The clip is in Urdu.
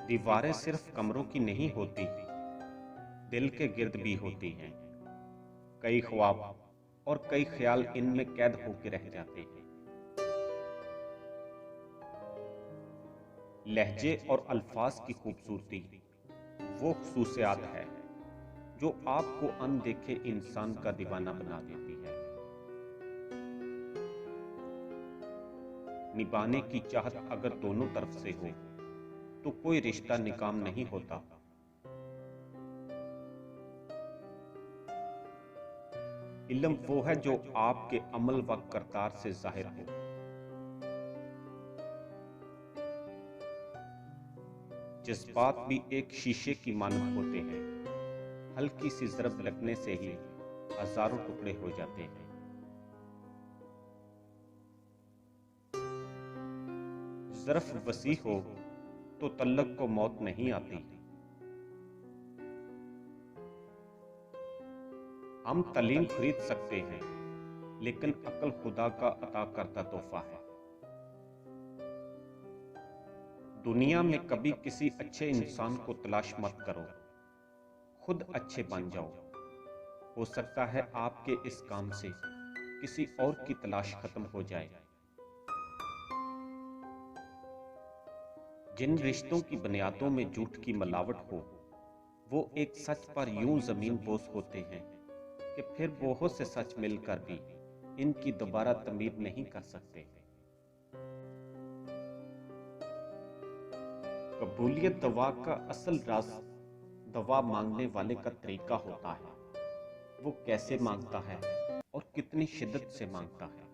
دیواریں صرف کمروں کی نہیں ہوتی، دل کے گرد بھی ہوتی ہیں۔ کئی خواب اور کئی خیال ان میں قید ہو کے رہ جاتے ہیں۔ لہجے اور الفاظ کی خوبصورتی وہ خصوصیات ہے جو آپ کو اندیکھے انسان کا دیوانہ بنا دیتی ہے۔ نبھانے کی چاہت اگر دونوں طرف سے ہو تو کوئی رشتہ ناکام نہیں ہوتا۔ علم وہ ہے جو آپ کے عمل و کردار سے ظاہر ہو۔ جذبات بھی ایک شیشے کی مانند ہوتے ہیں، ہلکی سی ضرب لگنے سے ہی ہزاروں ٹکڑے ہو جاتے ہیں۔ ظرف وسیع ہو تو تعلق کو موت نہیں آتی۔ ہم تعلیم خرید سکتے ہیں لیکن عقل خدا کا عطا کردہ تحفہ ہے۔ دنیا میں کبھی کسی اچھے انسان کو تلاش مت کرو، خود اچھے بن جاؤ۔ ہو سکتا ہے آپ کے اس کام سے کسی اور کی تلاش ختم ہو جائے۔ جن رشتوں کی بنیادوں میں جھوٹ کی ملاوٹ ہو، وہ ایک سچ پر یوں زمین بوس ہوتے ہیں کہ پھر بہت سے سچ مل کر بھی ان کی دوبارہ تعمیر نہیں کر سکتے۔ قبولیت دوا کا اصل راز دوا مانگنے والے کا طریقہ ہوتا ہے، وہ کیسے مانگتا ہے اور کتنی شدت سے مانگتا ہے۔